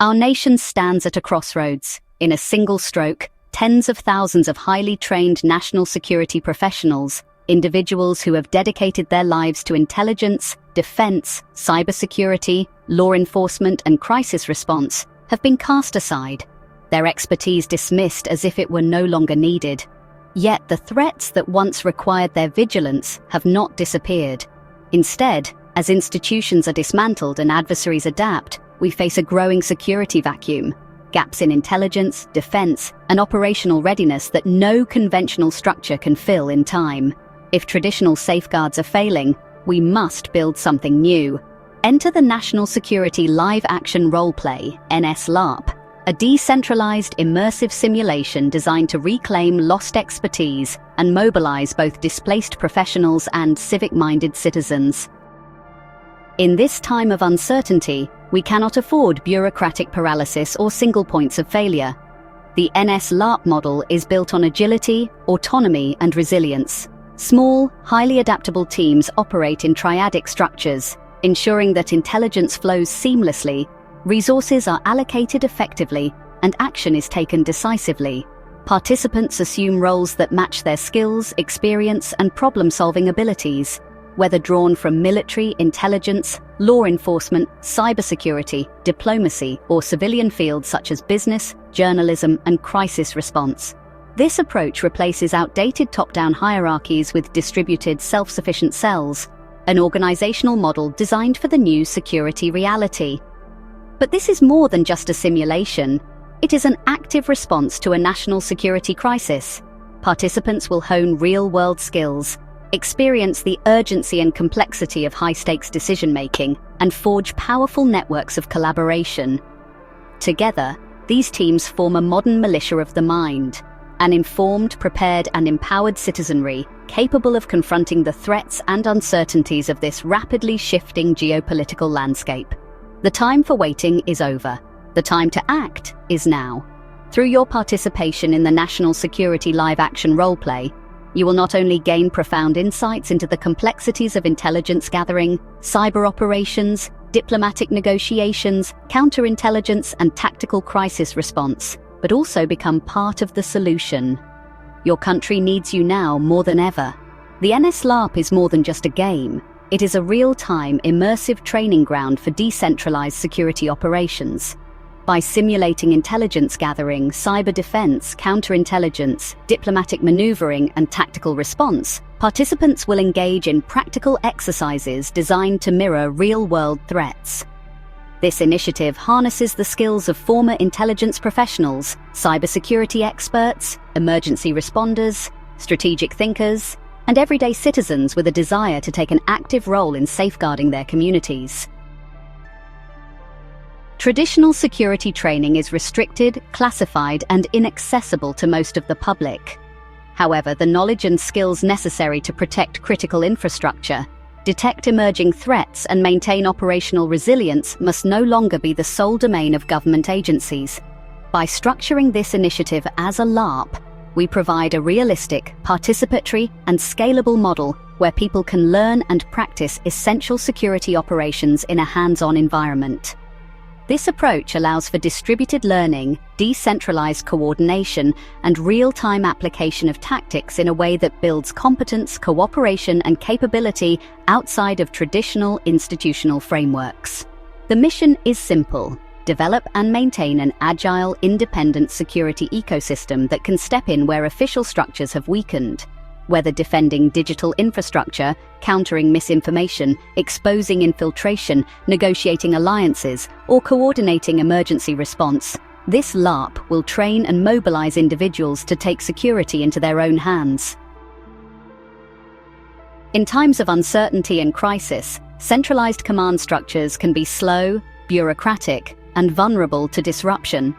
Our nation stands at a crossroads. In a single stroke, tens of thousands of highly trained national security professionals, individuals who have dedicated their lives to intelligence, defense, cybersecurity, law enforcement, and crisis response, have been cast aside, their expertise dismissed as if it were no longer needed. Yet the threats that once required their vigilance have not disappeared. Instead, as institutions are dismantled and adversaries adapt, we face a growing security vacuum, gaps in intelligence, defense, and operational readiness that no conventional structure can fill in time. If traditional safeguards are failing, we must build something new. Enter the National Security Live Action Roleplay, NSLARP, a decentralized, immersive simulation designed to reclaim lost expertise and mobilize both displaced professionals and civic-minded citizens. In this time of uncertainty, we cannot afford bureaucratic paralysis or single points of failure. The NSLARP model is built on agility, autonomy, and resilience. Small, highly adaptable teams operate in triadic structures, ensuring that intelligence flows seamlessly, resources are allocated effectively, and action is taken decisively. Participants assume roles that match their skills, experience, and problem-solving abilities, whether drawn from military, intelligence, law enforcement, cybersecurity, diplomacy, or civilian fields such as business, journalism, and crisis response. This approach replaces outdated top-down hierarchies with distributed, self-sufficient cells, an organizational model designed for the new security reality. But this is more than just a simulation. It is an active response to a national security crisis. Participants will hone real-world skills, experience the urgency and complexity of high-stakes decision-making, and forge powerful networks of collaboration. Together, these teams form a modern militia of the mind, an informed, prepared, and empowered citizenry capable of confronting the threats and uncertainties of this rapidly shifting geopolitical landscape. The time for waiting is over. The time to act is now. Through your participation in the National Security Live Action Roleplay, you will not only gain profound insights into the complexities of intelligence gathering, cyber operations, diplomatic negotiations, counterintelligence, and tactical crisis response, but also become part of the solution. Your country needs you now more than ever. The NSLARP is more than just a game. It is a real-time, immersive training ground for decentralized security operations. By simulating intelligence gathering, cyber defense, counterintelligence, diplomatic maneuvering, and tactical response, participants will engage in practical exercises designed to mirror real-world threats. This initiative harnesses the skills of former intelligence professionals, cybersecurity experts, emergency responders, strategic thinkers, and everyday citizens with a desire to take an active role in safeguarding their communities. Traditional security training is restricted, classified, and inaccessible to most of the public. However, the knowledge and skills necessary to protect critical infrastructure, detect emerging threats, and maintain operational resilience must no longer be the sole domain of government agencies. By structuring this initiative as a LARP, we provide a realistic, participatory, and scalable model where people can learn and practice essential security operations in a hands-on environment. This approach allows for distributed learning, decentralized coordination, and real-time application of tactics in a way that builds competence, cooperation, and capability outside of traditional institutional frameworks. The mission is simple: develop and maintain an agile, independent security ecosystem that can step in where official structures have weakened. Whether defending digital infrastructure, countering misinformation, exposing infiltration, negotiating alliances, or coordinating emergency response, this LARP will train and mobilize individuals to take security into their own hands. In times of uncertainty and crisis, centralized command structures can be slow, bureaucratic, and vulnerable to disruption.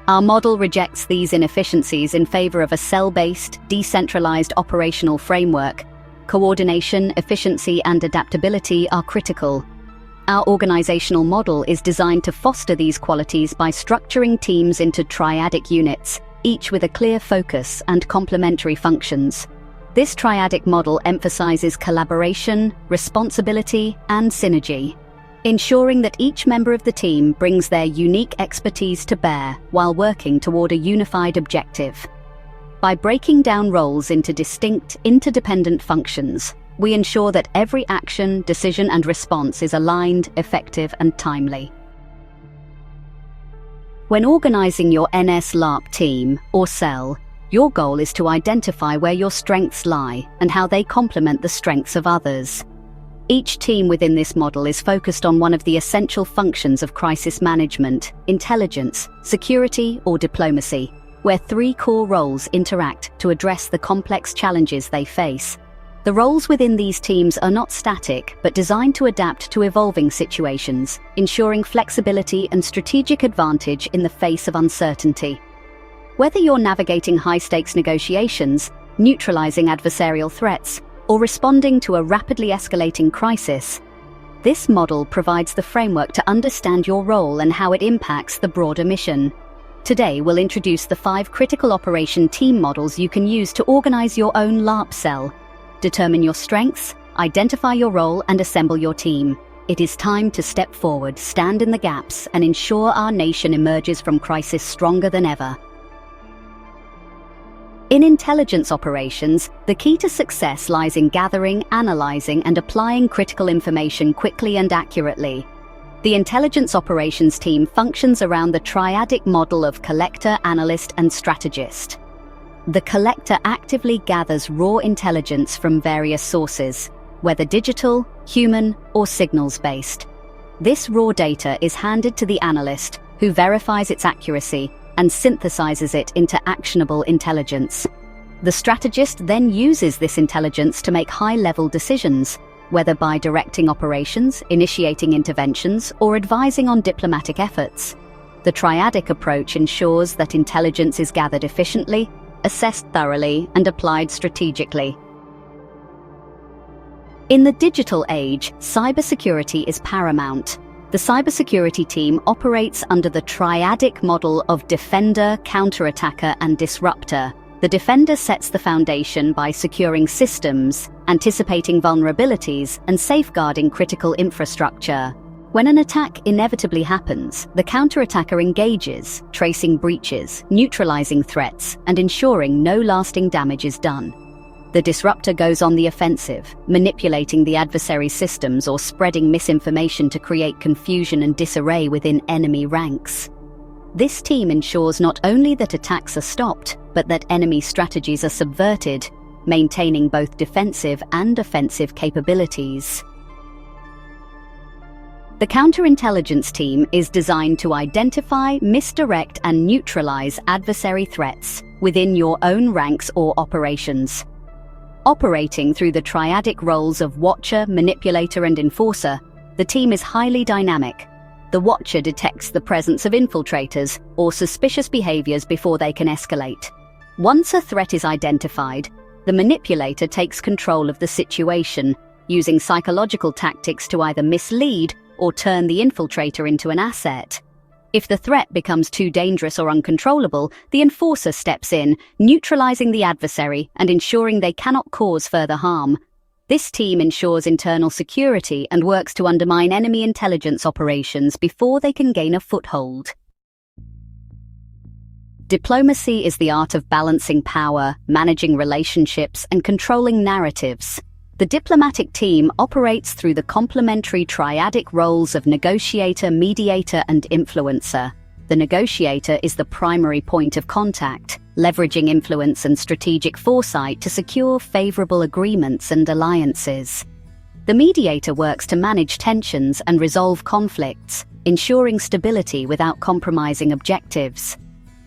Our model rejects these inefficiencies in favor of a cell-based, decentralized operational framework. Coordination, efficiency, and adaptability are critical. Our organizational model is designed to foster these qualities by structuring teams into triadic units, each with a clear focus and complementary functions. This triadic model emphasizes collaboration, responsibility, and synergy. ensuring that each member of the team brings their unique expertise to bear while working toward a unified objective. By breaking down roles into distinct, interdependent functions, we ensure that every action, decision, and response is aligned, effective, and timely. When organizing your NSLARP team or cell, your goal is to identify where your strengths lie and how they complement the strengths of others. Each team within this model is focused on one of the essential functions of crisis management: intelligence, security, or diplomacy, where three core roles interact to address the complex challenges they face. The roles within these teams are not static, but designed to adapt to evolving situations, ensuring flexibility and strategic advantage in the face of uncertainty. Whether you're navigating high-stakes negotiations, neutralizing adversarial threats, or responding to a rapidly escalating crisis, this model provides the framework to understand your role and how it impacts the broader mission. Today, we'll introduce the 5 critical operation team models you can use to organize your own LARP cell. Determine your strengths, identify your role, and assemble your team. It is time to step forward, stand in the gaps, and ensure our nation emerges from crisis stronger than ever. In intelligence operations, the key to success lies in gathering, analyzing, and applying critical information quickly and accurately. The intelligence operations team functions around the triadic model of collector, analyst, and strategist. The collector actively gathers raw intelligence from various sources, whether digital, human, or signals-based. This raw data is handed to the analyst, who verifies its accuracy and synthesizes it into actionable intelligence. The strategist then uses this intelligence to make high-level decisions, whether by directing operations, initiating interventions, or advising on diplomatic efforts. The triadic approach ensures that intelligence is gathered efficiently, assessed thoroughly, and applied strategically. In the digital age, cybersecurity is paramount. The cybersecurity team operates under the triadic model of defender, counterattacker, and disruptor. The defender sets the foundation by securing systems, anticipating vulnerabilities, and safeguarding critical infrastructure. When an attack inevitably happens, the counterattacker engages, tracing breaches, neutralizing threats, and ensuring no lasting damage is done. The disruptor goes on the offensive, manipulating the adversary's systems or spreading misinformation to create confusion and disarray within enemy ranks. This team ensures not only that attacks are stopped, but that enemy strategies are subverted, maintaining both defensive and offensive capabilities. The counterintelligence team is designed to identify, misdirect, and neutralize adversary threats within your own ranks or operations. Operating through the triadic roles of watcher, manipulator, and enforcer, the team is highly dynamic. The watcher detects the presence of infiltrators or suspicious behaviors before they can escalate. Once a threat is identified, the manipulator takes control of the situation, using psychological tactics to either mislead or turn the infiltrator into an asset. If the threat becomes too dangerous or uncontrollable, the enforcer steps in, neutralizing the adversary and ensuring they cannot cause further harm. This team ensures internal security and works to undermine enemy intelligence operations before they can gain a foothold. Diplomacy is the art of balancing power, managing relationships, and controlling narratives. The diplomatic team operates through the complementary triadic roles of negotiator, mediator, and influencer. The negotiator is the primary point of contact, leveraging influence and strategic foresight to secure favorable agreements and alliances. The mediator works to manage tensions and resolve conflicts, ensuring stability without compromising objectives.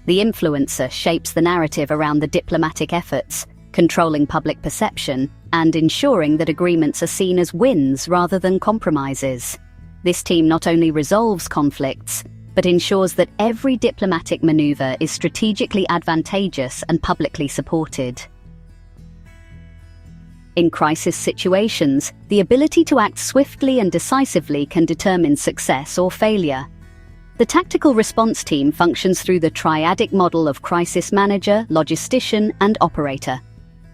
The influencer shapes the narrative around the diplomatic efforts, controlling public perception and ensuring that agreements are seen as wins rather than compromises. This team not only resolves conflicts, but ensures that every diplomatic maneuver is strategically advantageous and publicly supported. In crisis situations, the ability to act swiftly and decisively can determine success or failure. The tactical response team functions through the triadic model of crisis manager, logistician, and operator.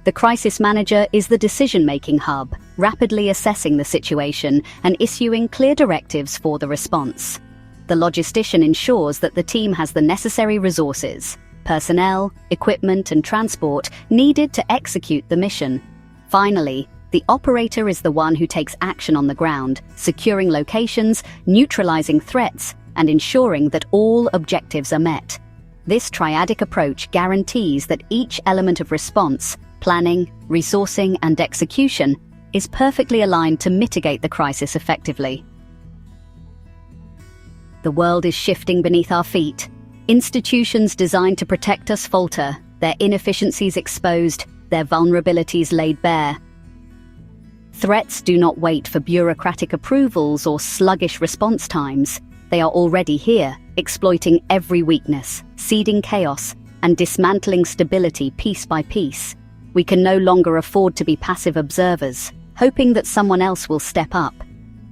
The crisis manager is the decision-making hub, rapidly assessing the situation and issuing clear directives for the response. The logistician ensures that the team has the necessary resources, personnel, equipment, and transport needed to execute the mission. Finally, the operator is the one who takes action on the ground, securing locations, neutralizing threats, and ensuring that all objectives are met. This triadic approach guarantees that each element of response, planning, resourcing, and execution is perfectly aligned to mitigate the crisis effectively. The world is shifting beneath our feet. Institutions designed to protect us falter, their inefficiencies exposed, their vulnerabilities laid bare. Threats do not wait for bureaucratic approvals or sluggish response times. They are already here, exploiting every weakness, seeding chaos, and dismantling stability piece by piece. We can no longer afford to be passive observers, hoping that someone else will step up.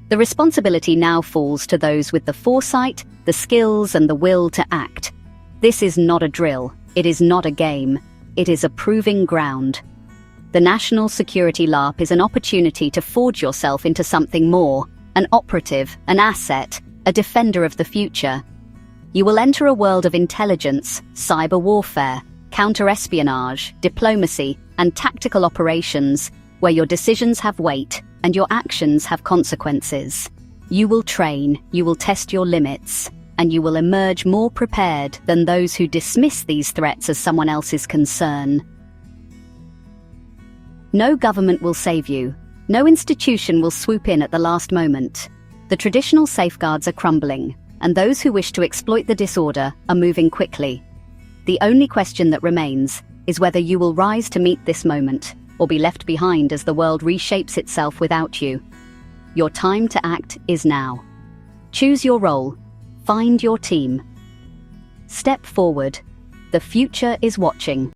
The responsibility now falls to those with the foresight, the skills, and the will to act. This is not a drill. It is not a game. It is a proving ground. The National Security LARP is an opportunity to forge yourself into something more, an operative, an asset, a defender of the future. You will enter a world of intelligence, cyber warfare, counter-espionage, diplomacy, and tactical operations, where your decisions have weight and your actions have consequences. You will train, you will test your limits, and you will emerge more prepared than those who dismiss these threats as someone else's concern. No government will save you. No institution will swoop in at the last moment. The traditional safeguards are crumbling, and those who wish to exploit the disorder are moving quickly. The only question that remains is whether you will rise to meet this moment or be left behind as the world reshapes itself without you. Your time to act is now. Choose your role. Find your team. Step forward. The future is watching.